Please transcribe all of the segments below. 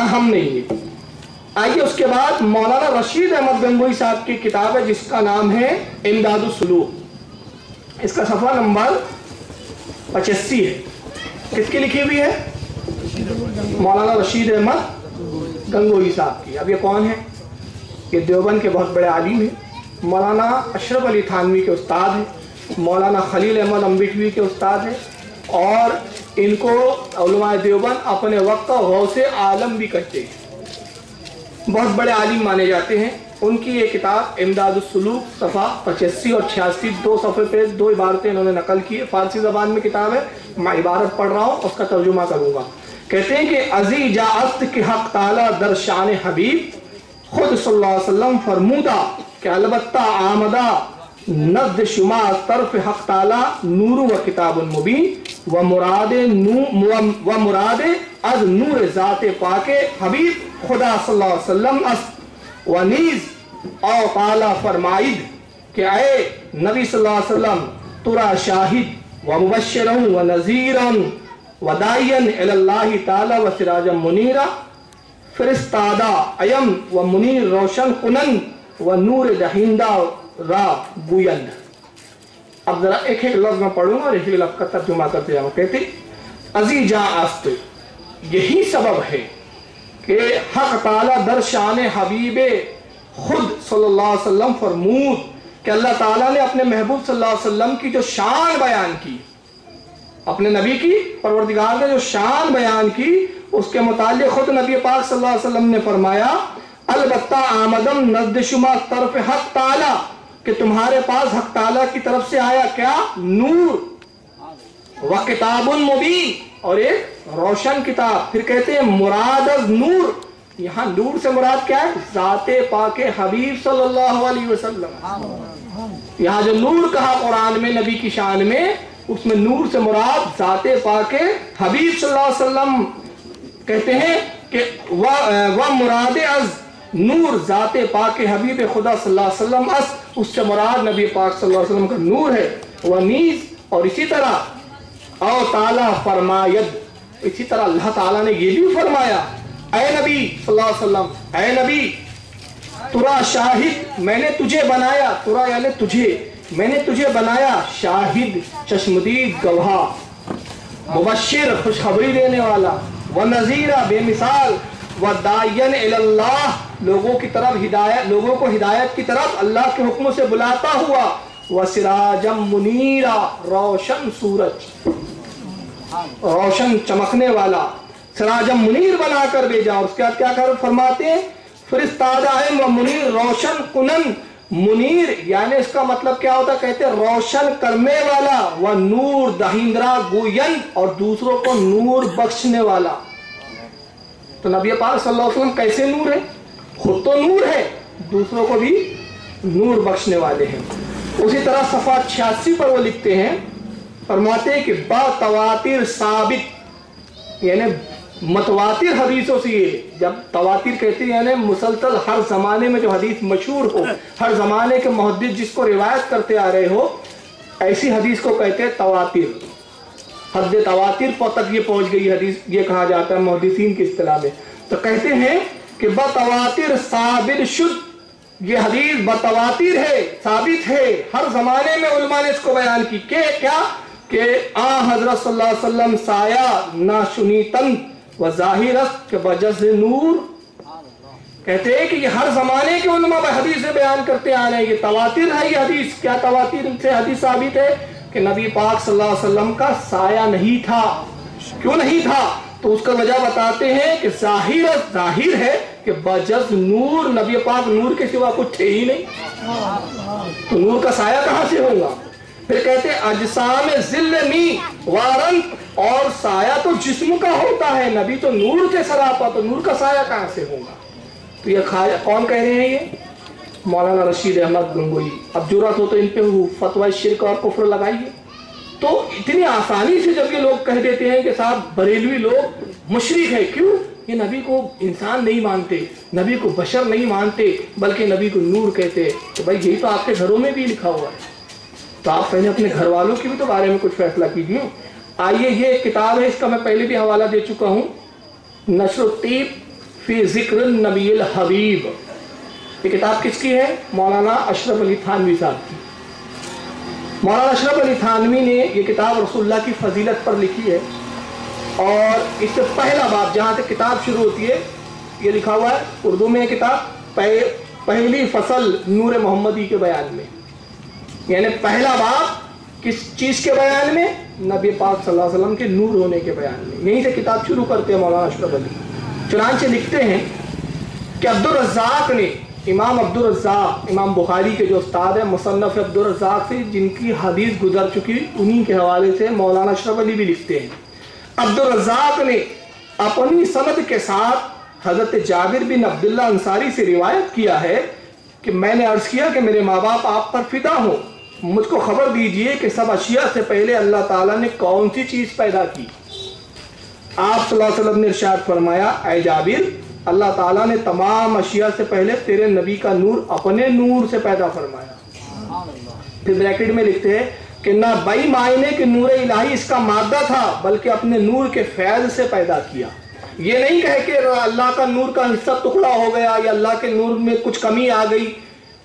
हम नहीं है। आइए उसके बाद मौलाना रशीद अहमद गंगोई साहब की किताब है जिसका नाम है इमदादुस सुलूक। इसका सफ़ा नंबर 85 है। किसकी लिखी हुई है? मौलाना रशीद अहमद गंगोई साहब की। अब ये कौन है? ये देवबंद के बहुत बड़े आलिम हैं। मौलाना अशरफ अली थानवी के उस्ताद हैं, मौलाना खलील अहमद अम्बिटवी के उस्ताद हैं, और इनको उलमाए देवबंद अपने वक्त का गौसे आलम भी कहते हैं। बहुत बड़े आलिम माने जाते हैं। उनकी ये किताब इमदादुस सुलूक सफ़ा 85 और 86, 2 सफ़े पे 2 इबारतें इन्होंने नकल की है। फारसी ज़बान में किताब है, मैं इबारत पढ़ रहा हूँ, उसका तर्जुमा करूँगा। कहते हैं कि अज़ी जाअस्त के हक़ ताला दर शान हबीब खुद सल्लल्लाहु अलैहि वसल्लम फरमूदा कि अलबत्ता आमदा नज़्द शुमा तरफ हक़ ताला नूर व किताबुल मुबीन व मुरादे अज नूर ज़ाते पाके हबीब खुदा सल्लल्लाहु अलैहि वसल्लम अस व नीज़ औ ताला फरमाइद कि ऐ नबी सल्लल्लाहु अलैहि वसल्लम तुरा शाहिद व मुबश्शिरन व नज़ीरन व दाइयन इलल्लाहि ताला व सिराजम मुनीरा फरिस्तादा अयम व मुनीर रोशन कुनन व नूर दहिंदा रा गुयंद। अब जरा एक एक लफ्ज में पढ़ूंगा और एक एक लफ्ज का तर्जुमा करते जाऊंगा। कहते अज़ी जाअस्त, यही सबब है कि हक़ ताला दर शान हबीबे खुद सल्लल्लाहु अलैहि वसल्लम फरमूद कि अल्लाह ताला ने अपने महबूब सल्लल्लाहु अलैहि वसल्लम की जो शान बयान की, अपने नबी की परवरदिगार ने जो शान बयान की, उसके मुताल्लिक़ खुद नबी पाक सल्लल्लाहु अलैहि वसल्लम ने फरमाया अलबत्ता आमदम नज़्द शुमा तरफ हक़ ताला, कि तुम्हारे पास हक़ ताला की तरफ से आया क्या? नूर व किताबुन मुबीन, और एक रोशन किताब। फिर कहते हैं मुराद अज़ नूर, यहाँ नूर से मुराद क्या है? ज़ाते पाके हबीब सल्लल्लाहु अलैहि वसल्लम। यहाँ जो नूर कहा कुरान में नबी की शान में, उसमें नूर से मुराद ज़ाते पाके हबीब सल्लल्लाहु अलैहि वसल्लम। कहते हैं कि व मुरादे अज़ नूर ज़ाते पाके हबीब खुदा सल्लल्लाहु अलैहि वसल्लम अस, उससे मुराद नबी पाक सल्लल्लाहु अलैहि वसल्लम का नूर है। व नीज़, और इसी तरह औ ताला फरमायद, इसी तरह अल्लाह ताला ने ये भी फरमाया ऐ नबी सल्लल्लाहु अलैहि वसल्लम, ऐ नबी तुरा शाहिद, मैंने तुझे बनाया, तुरा यानी तुझे, मैंने तुझे बनाया शाहिद चश्मदीद गवाह, मुबश्शिर खुशखबरी देने वाला, व नज़ीरा बेमिसाल, व दायन इलल्लाह लोगों की तरफ हिदायत, लोगों को हिदायत की तरफ अल्लाह के हुक्म से बुलाता हुआ, व सिराजम मुनीरा रोशन सूरज, रोशन चमकने वाला, सिराजम मुनीर बनाकर भेजा। और उसके बाद क्या कर फरमाते हैं? फरिस्तादा है व मुनीर रोशन कुनन, मुनीर यानी इसका मतलब क्या होता? कहते हैं रोशन करने वाला, व नूर दहिंद्रा गुयन, और दूसरों को नूर बख्शने वाला। तो नबी पाक सल्लल्लाहु अलैहि वसल्लम कैसे नूर है? खुद तो नूर है, दूसरों को भी नूर बख्शने वाले हैं। उसी तरह सफ़ा 86 पर वो लिखते हैं, फरमाते हैं कि बातवातिर साबित, यानी मतवातिर हदीसों से, ये जब तवातिर कहते हैं यानी मुसलसल हर जमाने में जो हदीस मशहूर हो, हर जमाने के मुहद्दिस जिसको रिवायत करते आ रहे हो, ऐसी हदीस को कहते हैं तवातिर। हद तवातिर तक ये पहुंच गई हदीस, ये कहा जाता है मुहद्दिसीन की इस्तिलाह में। तो कहते हैं कि बतवातिर साबित शुद्ध, ये हदीस बतवातिर है, साबित है, हर जमाने में उलमा ने इसको बयान की। क्या कि आ हजरत सल्लल्लाहु अलैहि वसल्लम साया ना शुनीतन व जाहिरत के बजस नूर। कहते हैं कि ये हर जमाने के उलमा हदीस से बयान करते आ रहे हैं, ये तवातिर है ये हदीस। क्या तवातिर से हदीस साबित है? कि नबी पाक सल्लल्लाहु अलैहि वसल्लम का साया नहीं था। क्यों नहीं था? तो उसका वजह बताते हैं कि जाहिर है कि बजस नूर, नबी पाक नूर के सिवा कुछ थे ही नहीं, तो नूर का साया कहां से होगा? फिर कहते हैं अजसाम जिल्मी वारन, और साया तो जिस्म का होता है, नबी तो नूर के सरापा, तो नूर का साया कहां से होगा? तो ये कौन कह रहे हैं? ये मौलाना रशीद अहमद गंगोई। अब जरूरत हो तो इन पे फतवा शिर्क और कुफ्र लगाइए। तो इतनी आसानी से जब ये लोग कह देते हैं कि साहब बरेलवी लोग मुशरिक है, क्यों? ये नबी को इंसान नहीं मानते, नबी को बशर नहीं मानते, बल्कि नबी को नूर कहते हैं। तो भाई यही तो आपके घरों में भी लिखा हुआ है, तो आप पहले अपने घर वालों के भी तो बारे में कुछ फैसला कीजिए। आइए, ये किताब है, इसका मैं पहले भी हवाला दे चुका हूँ, नशर तीब फी ज़िक्र नबील हबीब। ये किताब किसकी है? मौलाना अशरफ अली थानवी साहब की। मौलाना अशरफ अली थानवी ने ये किताब रसूलुल्लाह की फजीलत पर लिखी है, और इससे पहला बाब जहाँ से किताब शुरू होती है ये लिखा हुआ है उर्दू में किताब, पहली फसल नूर मोहम्मदी के बयान में, यानी पहला बाब किस चीज़ के बयान में? नबी पाक सल्लल्लाहु अलैहि वसल्लम के नूर होने के बयान में। यहीं से किताब शुरू करते हैं मौलाना अशरफ अली। चुनांचे लिखते हैं कि अब्दुल रज़्ज़ाक़ ने, इमाम अब्दुल रज़्ज़ाक़ इमाम बुखारी के जो उस्ताद हैं, मुसन्नफ़ अब्दुल रज़्ज़ाक़ से जिनकी हदीस गुजर चुकी, उन्हीं के हवाले से मौलाना अशरफ अली भी लिखते हैं। अब्दुल रज़्ज़ाक़ ने अपनी सनद के साथ हज़रत जाबिर बिन अब्दुल्लाह अंसारी से रिवायत किया है कि मैंने अर्ज़ किया कि मेरे माँ बाप आप पर फिदा हो, मुझको खबर दीजिए कि सब अशिया से पहले अल्लाह ताला ने कौन सी चीज़ पैदा की। आप सल्लल्लाहु अलैहि वसल्लम ने इरशाद फरमाया, ऐ जाबिर, अल्लाह ताला ने तमाम अशिया से पहले तेरे नबी का नूर अपने नूर से पैदा फरमाया। फिर ब्रैकेट में लिखते हैं कि ना बई मायने कि नूर इलाही इसका मादा था, बल्कि अपने नूर के फैज़ से पैदा किया। ये नहीं कहे कि अल्लाह का नूर का हिस्सा टुकड़ा हो गया या अल्लाह के नूर में कुछ कमी आ गई,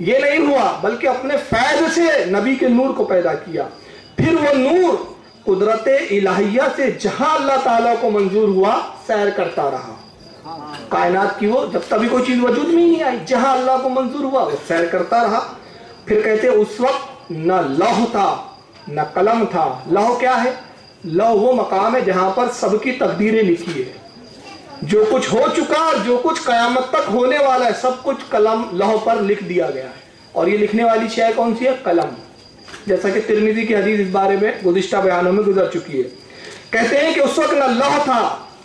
ये नहीं हुआ, बल्कि अपने फैज़ से नबी के नूर को पैदा किया। फिर वो नूर कुदरत इलाहिया से जहां अल्लाह ताला को मंजूर हुआ सैर करता रहा। कायनात की वो जब तभी कोई चीज वजूद में नहीं आई, जहां अल्लाह को मंजूर हुआ वो सैर करता रहा। फिर कहते उस वक्त न लौह था न कलम था। लौह क्या है? लौह वो मकाम है जहां पर सबकी तकदीरें लिखी है, जो कुछ हो चुका और जो कुछ कयामत तक होने वाला है सब कुछ कलम लौह पर लिख दिया गया है। और ये लिखने वाली शय कौन सी है? कलम। जैसा कि तिरमिज़ी की हदीस इस बारे में गुज़िश्ता बयानों में गुजर चुकी है। कहते हैं कि उस वक्त न लौह था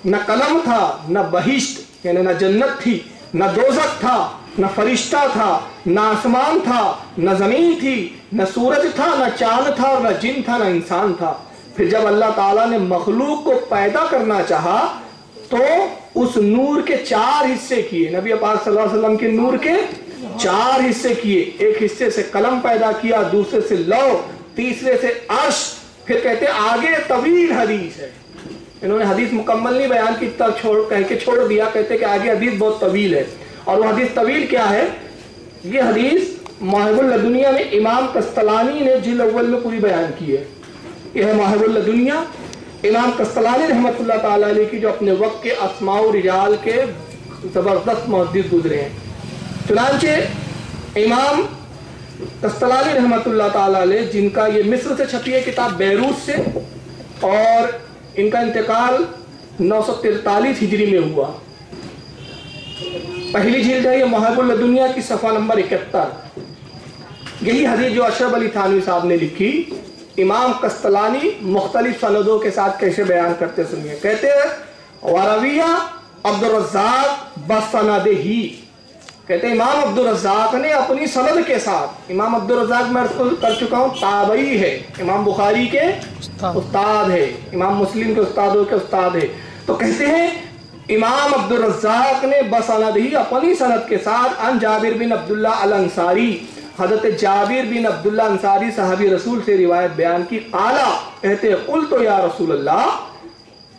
न कलम था, न बहिश्त यानी न जन्नत थी, न दोज़ख था, न फरिश्ता था, न आसमान था, न जमीन थी, न सूरज था, न चांद था, और न जिन था, न इंसान था। फिर जब अल्लाह ताला ने मखलूक को पैदा करना चाहा तो उस नूर के 4 हिस्से किए। नबी पाक सल्लल्लाहु अलैहि वसल्लम के नूर के 4 हिस्से किए। एक हिस्से से कलम पैदा किया, दूसरे से लौह, तीसरे से अर्श। फिर कहते आगे तवील हदीस है, इन्होंने हदीस मुकम्मल नहीं बयान की, तक कह के छोड़ दिया। कहते कि आगे हदीस बहुत तवील है। और वो हदीस तवील क्या है? ये हदीस मवाहिबुल लदुनिया में इमाम कस्तलानी ने जिल्द अव्वल में पूरी बयान की है। यह है मवाहिबुल लदुनिया, इमाम कस्तलानी रहमतुल्लाह ताला अलैह की, जो अपने वक्त के अस्माउ रिजाल के ज़बरदस्त मुहद्दिस गुजरे हैं। चुनांचे इमाम कस्तलानी रहमतुल्लाह ताला अलैह, जिनका ये मिस्र से छपी है किताब बैरूत से, और इनका इंतकाल 943 हिजरी में हुआ। पहली जिल्द है ये मवाहिबुल लदुनिया की, सफ़ा नंबर 71। यही हदीस जो अशरफ अली थानवी साहब ने लिखी, इमाम कस्तलानी मुख्तलिफ सनदों के साथ कैसे बयान करते सुनिए। कहते हैं वरविया अब्दुल रज़्ज़ाक़ बसनदिही। कहते इमाम अब्दुल रज़्ज़ाक़ ने अपनी सनद के साथ, इमाम अब्दुल रज़्ज़ाक़ मैं अर्ज़ कर चुका हूँ ताबई है, इमाम बुखारी के उस्ताद है, इमाम मुस्लिम के उस्तादों के उस्ताद है। तो कहते हैं इमाम अब्दुल रज़्ज़ाक़ ने बसनदिही अपनी सनद के साथ अन जाबिर बिन अब्दुल्लाह अल अंसारी, हज़रत जाबिर बिन अब्दुल्लाह अंसारी साहबी रसूल से रिवायत बयान की। आला कहते कुल तो या रसूल अल्लाह,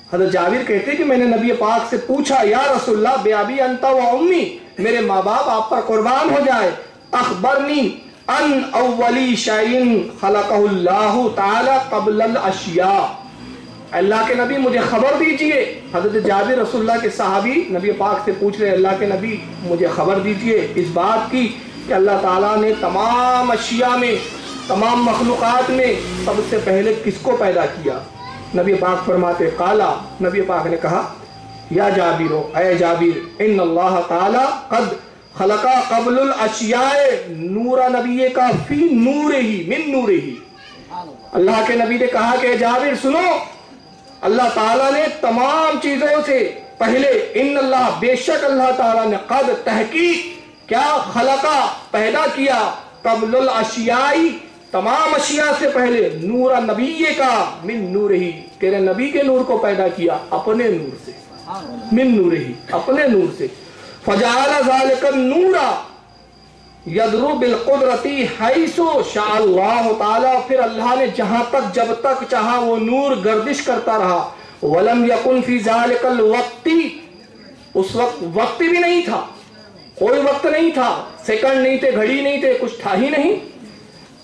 हज़रत जाबिर कहते कि मैंने नबी पाक से पूछा, या रसूल अल्लाह बेअबी अंता व उम्मी, मेरे माँ बाप आप पर कुर्बान हो जाए, अखबरनी अन अव्वली शैइन खलक़हुल्लाहु ताला क़ब्लल अशिया, अल्लाह के नबी मुझे खबर दीजिए। हज़रत जाबिर रसूलुल्लाह के सहाबी नबी पाक से पूछ रहे, अल्लाह के नबी मुझे खबर दीजिए इस बात की कि अल्लाह ताला ने तमाम अशिया में, तमाम मखलूक़ात में सबसे पहले किसको पैदा किया। नबी पाक फरमाते काला, नबी पाक ने कहा या जाबिरो, ऐ जाबिर, इन्नल्लाह ताला क़द खलक़ा क़ब्लुल अशियाए नूरा नबी का फी नूरिही मिन नूरिही। अल्लाह के नबी ने कहा कि जाबिर सुनो, अल्लाह ताला ने तमाम चीजों से पहले, इन्नल्लाह बेशक अल्लाह ताला ने क़द तहकीक क्या खलका पैदा किया, क़ब्लुल अशियाई तमाम अशिया से पहले, नूरा नबी का मिन नूरिही तेरे नबी के नूर को पैदा किया अपने नूर से, मिन नूरिही अपने नूर से। फजाला ज़ालिका नूरा यदरु बिल कुदरती हैसो शाअल्लाहु ताला, फिर अल्लाह ने जहां तक जब तक चाहा वो नूर गर्दिश करता रहा। वलम यकुन फी ज़ालिकल वक्ती, उस वक्त वक्त भी नहीं था, कोई वक्त नहीं था, सेकंड नहीं थे, घड़ी नहीं थे, कुछ था ही नहीं।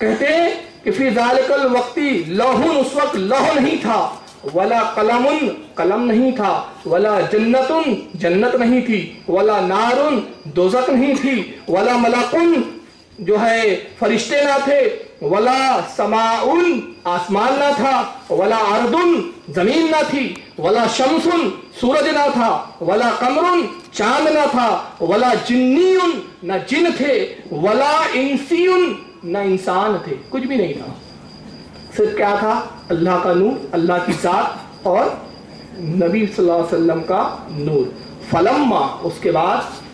कहते हैं कि फी ज़ालिकल वक्ती लौहुन, उस वक्त लौह नहीं था, वला कलमुन, कलम नहीं था, वला जन्नतुन, जन्नत नहीं थी, वला नारुन, दोज़ख नहीं थी, वला मलकुन, जो है फरिश्ते ना थे, वला समाउन, आसमान ना था, वला अर्दुन, जमीन ना थी, वला शमसुन, सूरज ना था, वला कमरुन, चांद ना था, वला जिन्नीउन, ना जिन थे, वला इंसियुन, ना इंसान थे, कुछ भी नहीं था। सिर्फ क्या था? अल्लाह का नूर, अल्लाह की जात और नबी सल्लल्लाहु अलैहि वसल्लम का नूर। फलम्मा, उसके बाद